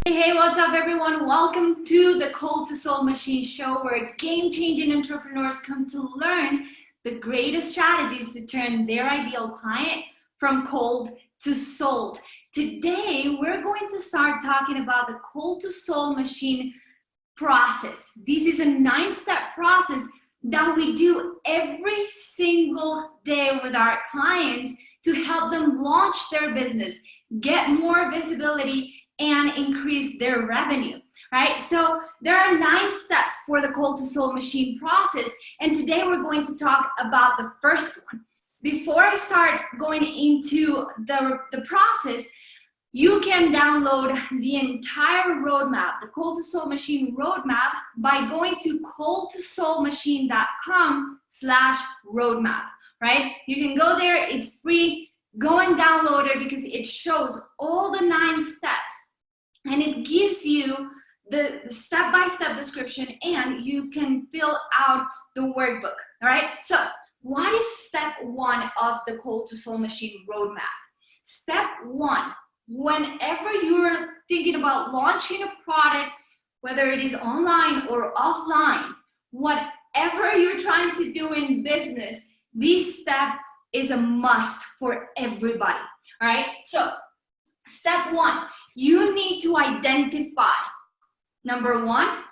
Hey, what's up everyone? Welcome to the Cold to Soul Machine show, where game-changing entrepreneurs come to learn the greatest strategies to turn their ideal client from cold to sold. Today, we're going to start talking about the Cold to Soul Machine process. This is a 9-step process that we do every single day with our clients to help them launch their business, get more visibility, and increase their revenue, right? So there are 9 steps for the Cold to Soul Machine process, and today we're going to talk about the first one. Before I start going into the process, you can download the entire roadmap, the Cold to Soul Machine roadmap, by going to coldtosoulmachine.com/roadmap, right? You can go there, it's free. Go and download it because it shows all the 9 steps. And it gives you the step-by-step description, and you can fill out the workbook, all right? So what is step 1 of the Cold to Soul Machine roadmap? Step 1, whenever you're thinking about launching a product, whether it is online or offline, whatever you're trying to do in business, this step is a must for everybody, all right? So step 1, you need to identify, number 1,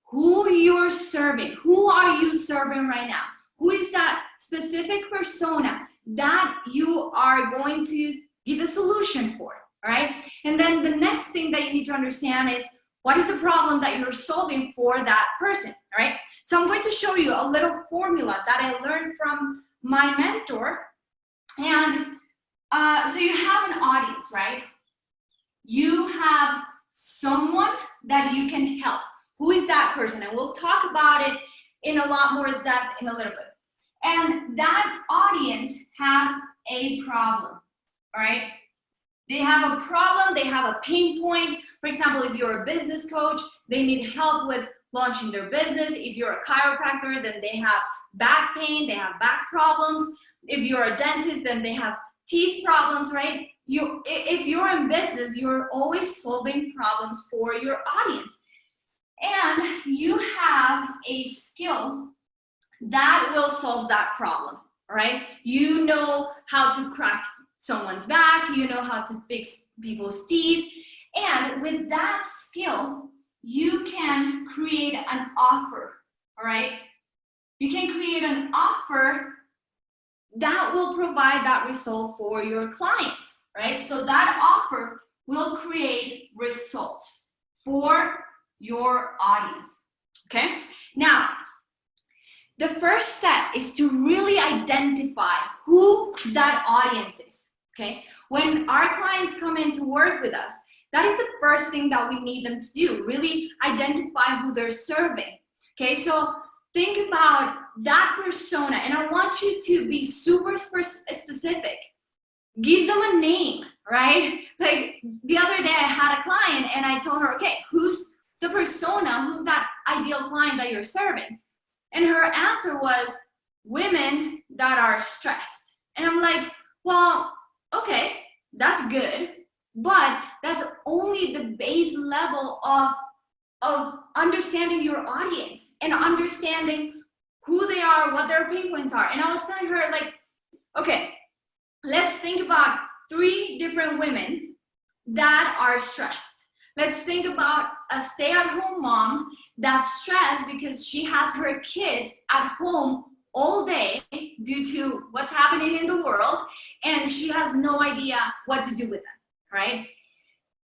who you're serving. Who are you serving right now? Who is that specific persona that you are going to give a solution for, all right? And then the next thing that you need to understand is, what is the problem that you're solving for that person, all right? So I'm going to show you a little formula that I learned from my mentor. And so you have an audience, right? You have someone that you can help. Who is that person? And we'll talk about it in a lot more depth in a little bit. And that audience has a problem, all right? They have a problem, they have a pain point. For example, if you're a business coach, they need help with launching their business. If you're a chiropractor, then they have back pain, they have back problems. If you're a dentist, then they have teeth problems, right? If you're in business, you're always solving problems for your audience. And you have a skill that will solve that problem, all right? You know how to crack someone's back, you know how to fix people's teeth, and with that skill, you can create an offer, all right? You can create an offer that will provide that result for your clients, right? So that offer will create results for your audience, okay? Now, the first step is to really identify who that audience is, okay? When our clients come in to work with us, that is the first thing that we need them to do, really identify who they're serving, okay? So think about that persona, and I want you to be super specific. Give them a name, right? Like the other day I had a client and I told her, okay, who's the persona, who's that ideal client that you're serving? And her answer was women that are stressed. And I'm like, well, okay, that's good, but that's only the base level of understanding your audience and understanding who they are, what their pain points are. And I was telling her, like, okay, let's think about 3 different women that are stressed. Let's think about a stay-at-home mom that's stressed because she has her kids at home all day due to what's happening in the world, and she has no idea what to do with them, right?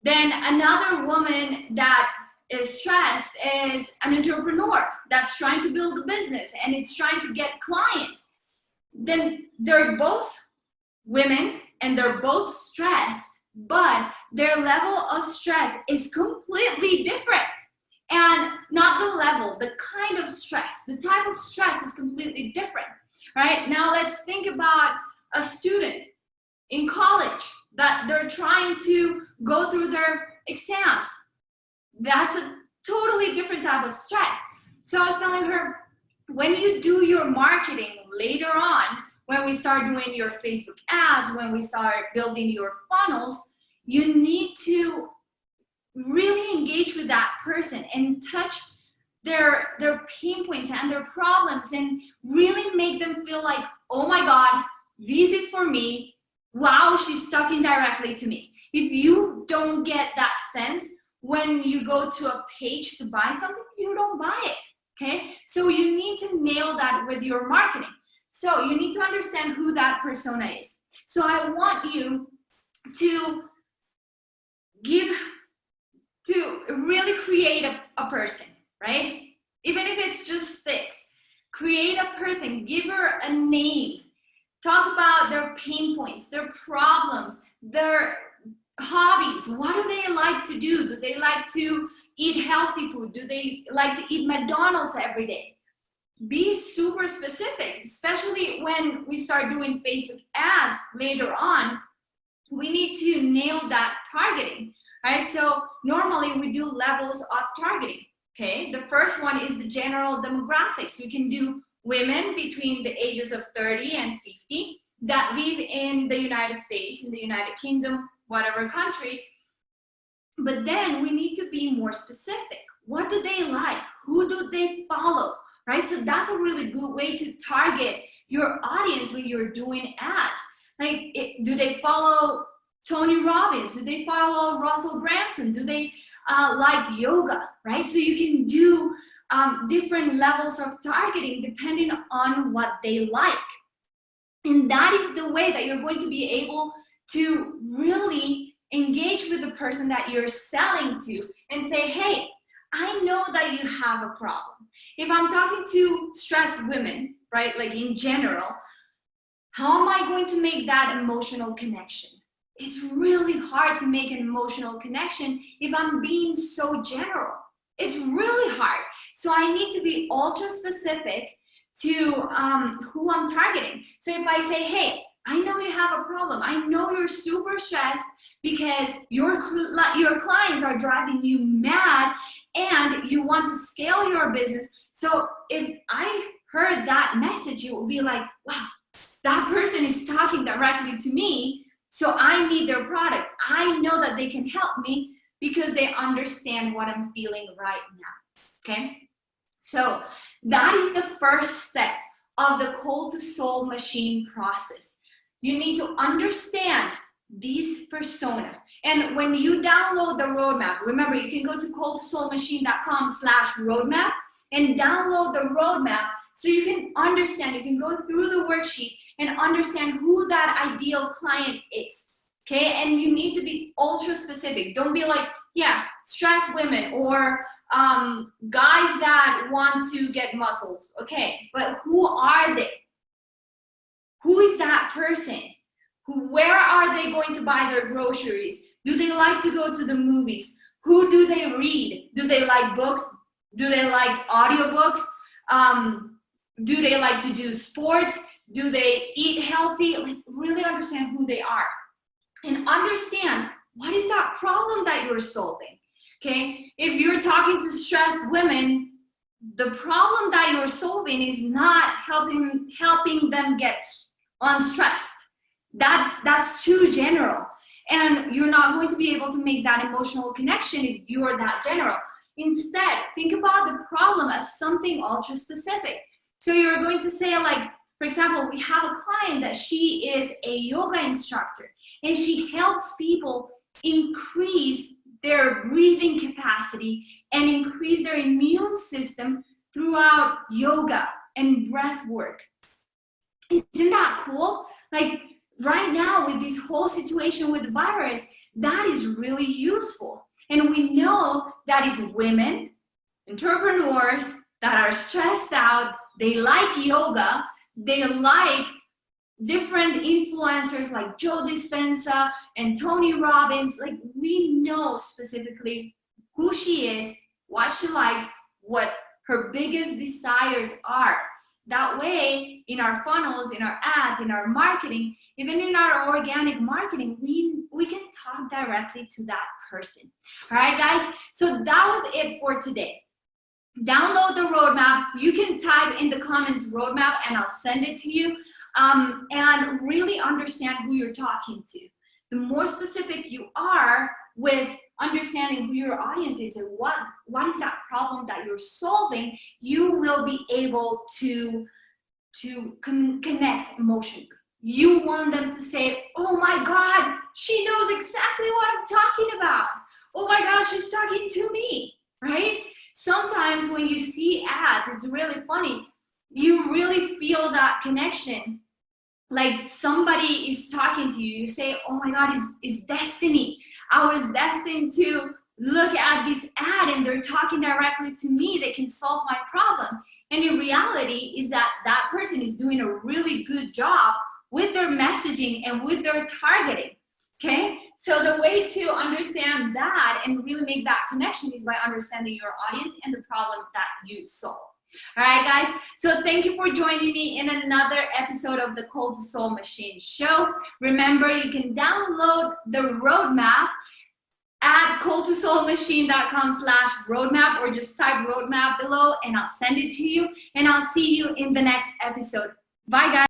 Then another woman that is stressed is an entrepreneur that's trying to build a business and it's trying to get clients. Then they're both women and they're both stressed, but their level of stress is completely different. And not the level, the kind of stress, the type of stress is completely different, right? Now let's think about a student in college that they're trying to go through their exams. That's a totally different type of stress. So I was telling her, when you do your marketing later on, when we start doing your Facebook ads, when we start building your funnels, you need to really engage with that person and touch their pain points and their problems, and really make them feel like, oh my God, this is for me. Wow, she's talking directly to me. If you don't get that sense when you go to a page to buy something, you don't buy it. Okay, so you need to nail that with your marketing. So you need to understand who that persona is. So I want you to really create a person, right? Even if it's just sticks, create a person, give her a name, talk about their pain points, their problems, their hobbies. What do they like to do? Do they like to eat healthy food? Do they like to eat McDonald's every day? Be super specific, especially when we start doing Facebook ads later on. We need to nail that targeting, right? So normally we do levels of targeting, okay? The first one is the general demographics. We can do women between the ages of 30 and 50 that live in the United States, in the United Kingdom, whatever country. But then we need to be more specific. What do they like? Who do they follow, right? So that's a really good way to target your audience when you're doing ads. Like, do they follow Tony Robbins? Do they follow Russell Branson? Do they like yoga, right? So you can do different levels of targeting depending on what they like. And that is the way that you're going to be able to really engage with the person that you're selling to and say, hey, I know that you have a problem. If I'm talking to stressed women, right, like in general, how am I going to make that emotional connection? It's really hard to make an emotional connection if I'm being so general. It's really hard. So I need to be ultra specific to who I'm targeting. So if I say, hey, I know you have a problem. I know you're super stressed because your clients are driving you mad and you want to scale your business. So if I heard that message, it will be like, wow, that person is talking directly to me. So I need their product. I know that they can help me because they understand what I'm feeling right now, okay? So that is the first step of the cold to soul machine process. You need to understand this persona. And when you download the roadmap, remember, you can go to coldtosoulmachine.com/roadmap and download the roadmap so you can understand, you can go through the worksheet and understand who that ideal client is, okay? And you need to be ultra specific. Don't be like, yeah, stressed women or guys that want to get muscles, okay? But who are they? Who is that person? Where are they going to buy their groceries? Do they like to go to the movies? Who do they read? Do they like books? Do they like audiobooks? Do they like to do sports? Do they eat healthy? Like, really understand who they are and understand what is that problem that you're solving, okay? If you're talking to stressed women, the problem that you're solving is not helping them get unstressed. That's too general, and you're not going to be able to make that emotional connection if you're that general. Instead, think about the problem as something ultra specific. So you're going to say, like, for example, we have a client that she is a yoga instructor and she helps people increase their breathing capacity and increase their immune system throughout yoga and breath work. Isn't that cool? Like, right now with this whole situation with the virus, that is really useful. And we know that it's women, entrepreneurs that are stressed out, they like yoga, they like different influencers like Joe Dispenza and Tony Robbins. Like, we know specifically who she is, what she likes, what her biggest desires are. That way, in our funnels, in our ads, in our marketing, even in our organic marketing, we can talk directly to that person. All right, guys? So that was it for today. Download the roadmap. You can type in the comments roadmap and I'll send it to you. And really understand who you're talking to. The more specific you are with understanding who your audience is and what is that problem that you're solving, you will be able to connect emotionally. You want them to say, oh my God, she knows exactly what I'm talking about. Oh my gosh, she's talking to me, right? Sometimes when you see ads, it's really funny. You really feel that connection. Like somebody is talking to you, you say, oh my God, it's destiny. I was destined to look at this ad and they're talking directly to me. They can solve my problem. And in reality is that that person is doing a really good job with their messaging and with their targeting, okay? So the way to understand that and really make that connection is by understanding your audience and the problem that you solve. All right, guys, so thank you for joining me in another episode of the Cold to Soul Machine Show. Remember, you can download the roadmap at coldtosoulmachine.com/roadmap, or just type roadmap below and I'll send it to you, and I'll see you in the next episode. Bye, guys.